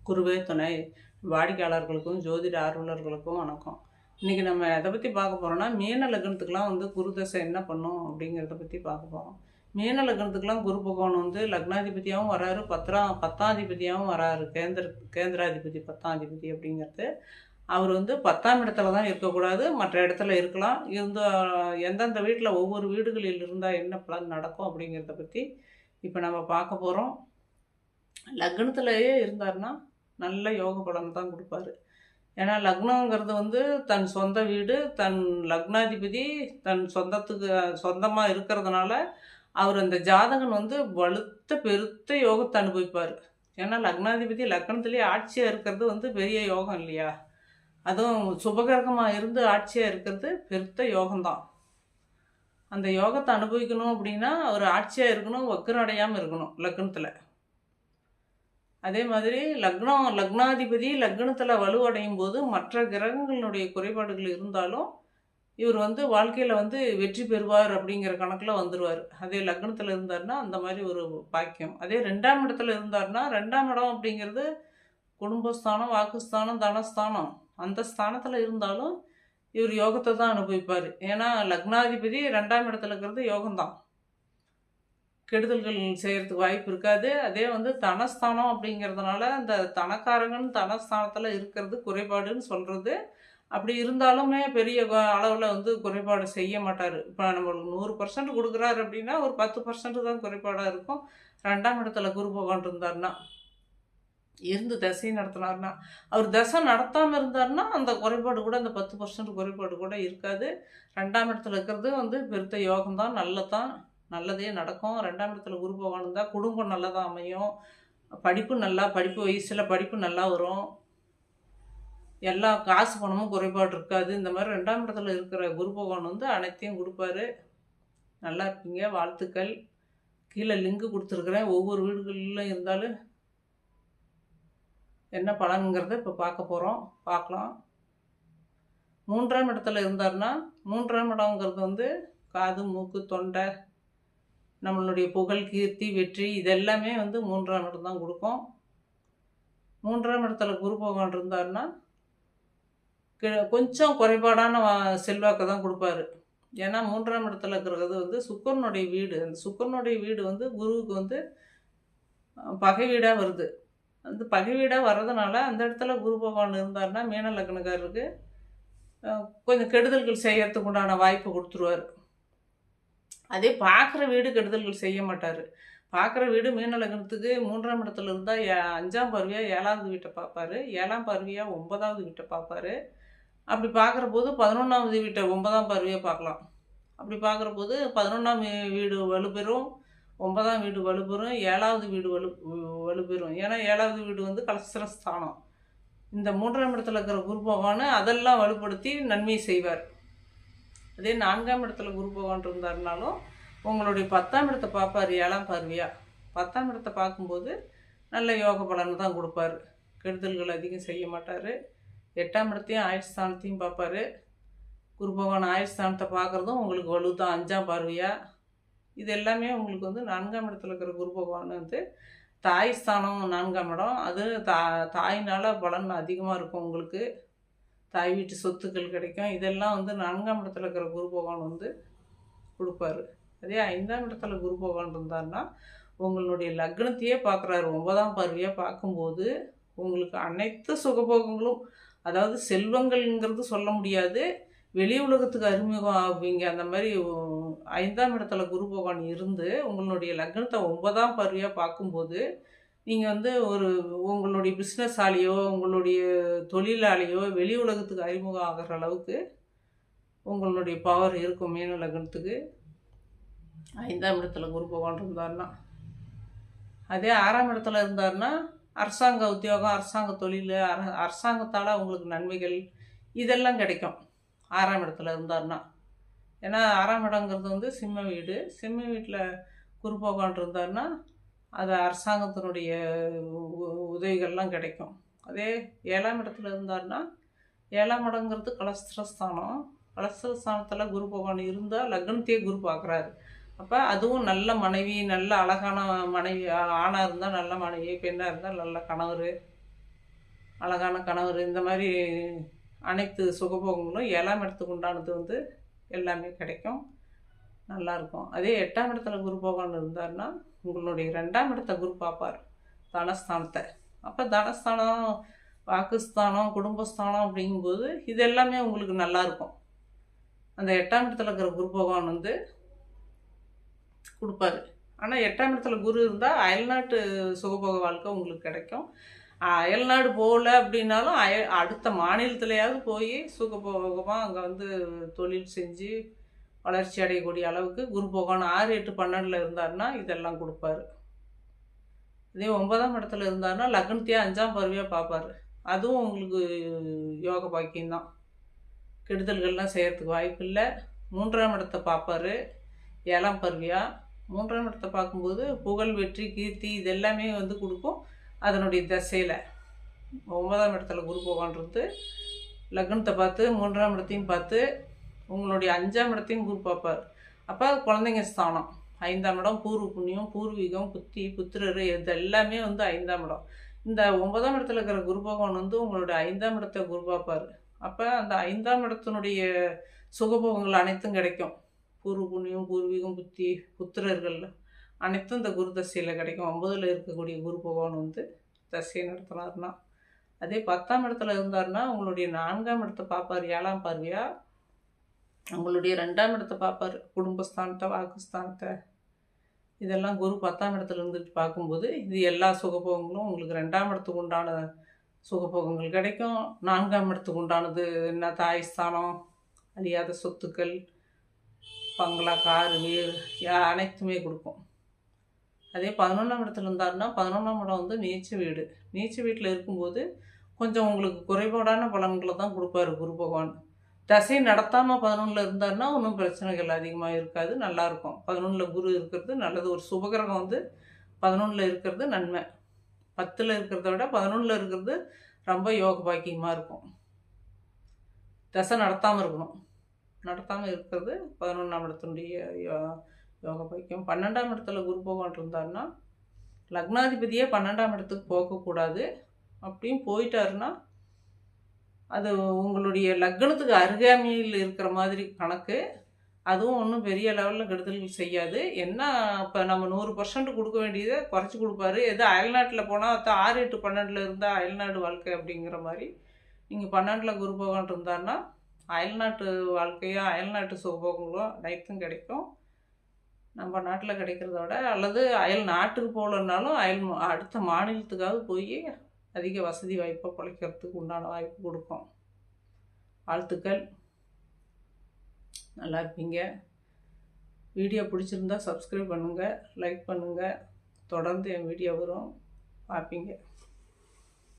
குருவே துணை. வாடிக்கையாளர்களுக்கும் ஜோதிட ஆர்வலர்களுக்கும் வணக்கம். இன்றைக்கி நம்ம எதை பற்றி பார்க்க போகிறோம்னா, மீன லக்னத்துக்கெலாம் வந்து குரு தசை என்ன பண்ணும் அப்படிங்கிறத பற்றி பார்க்க போகிறோம். மீன லக்னத்துக்கெலாம் குரு பகவான் வந்து லக்னாதிபதியாகவும் வராரு, பத்தாதிபதியாகவும் வராரு. கேந்திராதிபதி 10ஆம் அதிபதி அப்படிங்கிறது. அவர் வந்து 10ஆம் இடத்துல தான் இருக்கக்கூடாது, மற்ற இடத்துல இருக்கலாம். எந்தெந்த வீட்டில் ஒவ்வொரு வீடுகளில் இருந்தால் என்ன பலன் நடக்கும் அப்படிங்கிறத பற்றி இப்போ நம்ம பார்க்க போகிறோம். லக்னத்திலேயே இருந்தார்னா நல்ல யோக பலன் தான் கொடுப்பாரு. ஏன்னா லக்னங்கிறது வந்து தன் சொந்த வீடு, தன் லக்னாதிபதி தன் சொந்தத்துக்கு சொந்தமாக இருக்கிறதுனால அவர் அந்த ஜாதகன் வந்து வலுத்த பெருத்த யோகத்தை அனுபவிப்பார். ஏன்னா லக்னாதிபதி லக்னத்திலேயே ஆட்சியாக இருக்கிறது வந்து பெரிய யோகம் இல்லையா? அதுவும் சுபகிரகமாக இருந்து ஆட்சியாக இருக்கிறது பெருத்த யோகம்தான். அந்த யோகத்தை அனுபவிக்கணும் அப்படின்னா அவர் ஆட்சியாக இருக்கணும், வக்கரம் அடையாமல் இருக்கணும் லக்னத்தில். அதே மாதிரி லக்னாதிபதி லக்னத்தில் வலுவடையும் போது மற்ற கிரகங்களுடைய குறைபாடுகள் இருந்தாலும் இவர் வந்து வாழ்க்கையில் வந்து வெற்றி பெறுவார் அப்படிங்கிற கணக்கில் வந்துடுவார். அதே லக்னத்தில் இருந்தார்னா அந்த மாதிரி ஒரு பாக்கியம். அதே 2ஆம் இடத்துல இருந்தார்னா 2ஆம் இடம் அப்படிங்கிறது குடும்பஸ்தானம், வாக்குஸ்தானம், தனஸ்தானம். அந்த ஸ்தானத்தில் இருந்தாலும் இவர் யோகத்தை தான் அனுபவிப்பார். ஏன்னா லக்னாதிபதி 2ஆம் இடத்துல இருக்கிறது யோகம்தான். கெடுதல்கள் செய்கிறதுக்கு வாய்ப்பு இருக்காது. அதே வந்து தனஸ்தானம் அப்படிங்கிறதுனால அந்த தனக்காரங்கன்னு தனஸ்தானத்தில் இருக்கிறது குறைபாடுன்னு சொல்கிறது. அப்படி இருந்தாலுமே பெரிய அளவில் வந்து குறைபாடு செய்ய மாட்டார். இப்போ நம்மளுக்கு 100% கொடுக்குறாரு அப்படின்னா ஒரு 10% தான் குறைபாடாக இருக்கும். 2ஆம் இடத்துல குரு பகவான் இருந்தார்னா, இருந்து தசை நடத்தினார்னா, அவர் தசை நடத்தாமல் இருந்தார்னா அந்த குறைபாடு கூட, அந்த 10% குறைபாடு கூட இருக்காது. 2ஆம் இடத்துல இருக்கிறது வந்து பெருத்த யோகம்தான், நல்லதே நடக்கும். 2ஆம் இடத்துல குரு பகவான் இருந்தால் குடும்பம் நல்லதாக அமையும். படிப்பு வயசில் படிப்பு நல்லா வரும். எல்லா காசு பணமும் குறைபாடு இருக்காது. இந்த மாதிரி 2ஆம் இடத்துல இருக்கிற குரு பகவான் வந்து அனைத்தையும் கொடுப்பாரு. நல்லா இருப்பீங்க, வாழ்த்துக்கள். கீழே லிங்க் கொடுத்துருக்குறேன். ஒவ்வொரு வீடுகளிலும் இருந்தாலும் என்ன பலனுங்கிறத இப்போ பார்க்கலாம். 3ஆம் இடத்துல இருந்தார்னா, 3ஆம் இடங்கிறது வந்து காது, மூக்கு, தொண்டை, நம்மளுடைய புகழ், கீர்த்தி, வெற்றி இதெல்லாமே வந்து 3ஆம் இடம் தான் கொடுக்கும். 3ஆம் இடத்துல குரு பகவான் இருந்தார்னா கொஞ்சம் குறைபாடான செல்வாக்கை தான் கொடுப்பாரு. ஏன்னா 3ஆம் இடத்துல இருக்கிறது வந்து சுக்கிரனுடைய வீடு. அந்த சுக்கிரனுடைய வீடு வந்து குருவுக்கு வந்து பகை வீடாக வருது. அந்த பகை வீடாக வர்றதுனால அந்த இடத்துல குரு பகவான் இருந்தார்னா மீன லக்னக்காரருக்கு கொஞ்சம் கெடுதல்கள் செய்யறதுக்கு உண்டான வாய்ப்பு கொடுத்துருவார். அதே பார்க்குற வீடு கெடுதல்கள் செய்ய மாட்டார். பார்க்குற வீடு மீன லக்னத்துக்கு 3ஆம் இடத்துல இருந்தால் 5ஆம் பார்வையாக 7வது வீட்டை பார்ப்பார், 7ஆம் பார்வையாக 9வது வீட்டை பார்ப்பார். அப்படி பார்க்குற போது 11வது வீட்டை 9ஆம் பார்வையாக பார்க்கலாம். அப்படி பார்க்குற போது 11ஆம் வீடு வலுப்பெறும், 9ஆம் வீடு வலுப்பெறும், 7வது வீடு வலுப்பெறும். ஏன்னா 7வது வீடு வந்து கலஸ்திரஸ்தானம். இந்த 3ஆம் இடத்துல இருக்கிற குரு பகவான் அதெல்லாம் வலுப்படுத்தி நன்மை செய்வார். அதே 4ஆம் இடத்துல குரு பகவான் இருந்தாருனாலும் உங்களுடைய 10ஆம் இடத்தை பார்ப்பார் 7ஆம் பார்வையாக. 10ஆம் இடத்தை பார்க்கும்போது நல்ல யோக பலனை தான் கொடுப்பார். கெடுதல்கள் அதிகம் செய்ய மாட்டார். 8ஆம் இடத்தையும் ஆயுஷ்ஸ்தானத்தையும் பார்ப்பார். குரு பகவான் ஆயுஷ்ஸ்தானத்தை பார்க்குறதும் உங்களுக்கு வலு தான் 5ஆம் பார்வையாக. இது எல்லாமே உங்களுக்கு வந்து 4ஆம் இடத்துல இருக்கிற குரு பகவான் வந்து தாய் ஸ்தானம் 4ஆம் இடம். அது தாயினால் பலன் அதிகமாக இருக்கும் உங்களுக்கு. தாய் வீட்டு சொத்துக்கள் கிடைக்கும். இதெல்லாம் வந்து 4ஆம் இடத்துல இருக்கிற குரு பகவான் வந்து கொடுப்பாரு. அதே 5ஆம் இடத்துல குரு பகவான் இருந்தார்னா உங்களுடைய லக்னத்தையே பார்க்குறாரு. 9ஆம் பார்வையாக பார்க்கும்போது உங்களுக்கு அனைத்து சுகபோகங்களும், அதாவது செல்வங்கள்ங்கிறது சொல்ல முடியாது, வெளி உலகத்துக்கு அறிமுகம் ஆவீங்க. அந்த மாதிரி 5ஆம் இடத்துல குரு பகவான் இருந்து உங்களுடைய லக்னத்தை 9ஆம் பார்வையாக பார்க்கும்போது நீங்கள் வந்து உங்களுடைய பிஸ்னஸ் ஆலேயோ உங்களுடைய தொழிலாலேயோ வெளி உலகத்துக்கு அறிமுகம் ஆகிற அளவுக்கு உங்களுடைய பவர் இருக்கும் மீன லக்னத்துக்கு 5ஆம் இடத்துல குரு பகவான் இருந்தார்னா. அதே 6ஆம் இடத்துல இருந்தார்னா அரசாங்க உத்தியோகம், அரசாங்க தொழில், அரசாங்கத்தால் உங்களுக்கு நன்மைகள் இதெல்லாம் கிடைக்கும் 6ஆம் இடத்துல இருந்தார்னா. ஏன்னா 6ஆம் இடங்கிறது வந்து சிம்ம வீடு. சிம்ம வீட்டில் குரு பகவான் இருந்தார்னா அது அரசாங்கத்தினுடைய உதவிகள்லாம் கிடைக்கும். அதே 7ஆம் இடத்துல இருந்தார்னா 7ஆம் இடங்கிறது கலஸ்திரஸ்தானம். கலஸ்திரஸ்தானத்தில் குரு பகவான் இருந்தால் லக்னத்தையே குரு பார்க்குறாரு. அப்போ அதுவும் நல்ல மனைவி, நல்ல அழகான மனைவி, ஆணாக இருந்தால் நல்ல மனைவி, பெண்ணாக இருந்தால் நல்ல கணவர், அழகான கணவர், இந்த மாதிரி அனைத்து சுகபோகங்களும் 7ஆம் இடத்துக்கு உண்டானது வந்து எல்லாமே கிடைக்கும். நல்லாயிருக்கும். அதே 8ஆம் இடத்துல குரு பகவான் இருந்தார்னா உங்களுடைய 2ஆம் இடத்த குரு பார்ப்பார், தனஸ்தானத்தை. அப்போ தனஸ்தானம், வாக்குஸ்தானம், குடும்பஸ்தானம் அப்படிங்கும்போது இது எல்லாமே உங்களுக்கு நல்லாயிருக்கும். அந்த 8ஆம் இடத்துல இருக்கிற குரு பகவான் வந்து கொடுப்பாரு. ஆனால் 8ஆம் இடத்துல குரு இருந்தால் அயல்நாட்டு சுகபோக வாழ்க்கை உங்களுக்கு கிடைக்கும். அயல்நாடு போகல அப்படின்னாலும் அடுத்த மாநிலத்திலையாவது போய் சுகபோகமாக அங்கே வந்து தொழில் செஞ்சு வளர்ச்சி அடையக்கூடிய அளவுக்கு குரு பகவான் 6, 8, 12 இருந்தாருன்னா இதெல்லாம் கொடுப்பாரு. இதே 9ஆம் இடத்துல இருந்தாருன்னா லக்னத்தையே 5ஆம் பார்வையாக பார்ப்பாரு. அதுவும் உங்களுக்கு யோக பாக்கியம்தான். கெடுதல்கள்லாம் செய்கிறதுக்கு வாய்ப்பு இல்லை. 3ஆம் இடத்தை பார்ப்பாரு 7ஆம் பார்வையாக. 3ஆம் இடத்தை பார்க்கும்போது புகழ், வெற்றி, கீர்த்தி இது எல்லாமே வந்து கொடுக்கும் அதனுடைய திசையில். 9ஆம் இடத்துல குரு பகவான் இருந்து லக்னத்தை பார்த்து 3ஆம் இடத்தையும் பார்த்து உங்களுடைய 5ஆம் இடத்தையும் குரு பார்ப்பார். அப்போ குழந்தைங்க ஸ்தானம் 5ஆம் இடம், பூர்வ புண்ணியம், பூர்வீகம், புத்தி, புத்திரர் இது எல்லாமே வந்து 5ஆம் இடம். இந்த 9ஆம் இடத்துல இருக்கிற குரு பகவான் வந்து உங்களுடைய 5ஆம் இடத்தை குரு பார்ப்பார். அப்போ அந்த 5ஆம் இடத்தினுடைய சுகபோகங்கள் அனைத்தும் கிடைக்கும். பூர்வ புண்ணியம், பூர்வீகம், புத்தி, புத்திரர்கள் அனைத்தும் இந்த குரு தசையில் கிடைக்கும். 9ல் இருக்கக்கூடிய குரு பகவான் வந்து தசையை நடத்தினார்னா. அதே 10ஆம் இடத்துல இருந்தார்னா உங்களுடைய 4ஆம் இடத்தை பார்ப்பார் 7ஆம் பார்வையாக. உங்களுடைய 2ஆம் இடத்தை பார்ப்பார், குடும்பஸ்தானத்தை, வாக்குஸ்தானத்தை. இதெல்லாம் குரு 10ஆம் இடத்துல இருந்துட்டு பார்க்கும்போது இது எல்லா சுகபோகங்களும் உங்களுக்கு 2ஆம் இடத்துக்கு உண்டான சுகபோகங்கள் கிடைக்கும். 4ஆம் இடத்துக்கு உண்டானது என்ன, தாய்ஸ்தானம், அழியாத சொத்துக்கள், பங்களா, காரு, வீடு அனைத்துமே கொடுக்கும். அதே 11ஆம் இடத்துல இருந்தாருன்னா 11ஆம் இடம் வந்து நீச்ச வீடு. நீச்ச வீட்டில் இருக்கும்போது கொஞ்சம் உங்களுக்கு குறைபாடான பலன்களை தான் கொடுப்பாரு குரு பகவான். தசை நடத்தாமல் 11ல் இருந்தாருன்னா ஒன்றும் பிரச்சனைகள் அதிகமாக இருக்காது, நல்லாயிருக்கும். 11ல் குரு இருக்கிறது நல்லது. ஒரு சுபகிரகம் வந்து 11ல் இருக்கிறது நன்மை. 10ல் இருக்கிறத விட 11ல் இருக்கிறது ரொம்ப யோக பாக்கியமாக இருக்கும். தசை நடத்தாமல் இருக்கணும். நடத்தாமல் இருக்கிறது 11ஆம் இடத்தினுடைய யோக பாக்கியம். 12ஆம் இடத்துல குரு பகவான் இருந்தாருன்னா லக்னாதிபதியே 12ஆம் இடத்துக்கு போகக்கூடாது. அப்படியும் போயிட்டாருன்னா அது உங்களுடைய லக்னத்துக்கு அருகாமையில் இருக்கிற மாதிரி கணக்கு. அதுவும் ஒன்றும் பெரிய லெவலில் கெடுதல்கள் செய்யாது. என்ன இப்போ நம்ம 100% கொடுக்க வேண்டியதை குறைச்சி கொடுப்பாரு. எது அயல்நாட்டில் போனால் 6, 8, 12ல் இருந்தால் அயல்நாடு வாழ்க்கை அப்படிங்கிற மாதிரி. நீங்கள் 12ல் குரு பகவான் இருந்தாருன்னா அயல்நாட்டு வாழ்க்கையாக அயல்நாட்டு சுகபோகங்களும் அனைத்தும் கிடைக்கும். நம்ம நாட்டில் கிடைக்கிறத விட, அல்லது அயல் நாட்டுக்கு போகலன்னாலும் அடுத்த மாநிலத்துக்காவது போய் அதிக வசதி வாய்ப்பை பிழைக்கிறதுக்கு உண்டான வாய்ப்பு கொடுக்கும். வாழ்த்துக்கள். நல்லா இருப்பீங்க. வீடியோ பிடிச்சிருந்தா சப்ஸ்கிரைப் பண்ணுங்கள், லைக் பண்ணுங்கள். தொடர்ந்து என் வீடியோ வரும், பார்ப்பீங்க.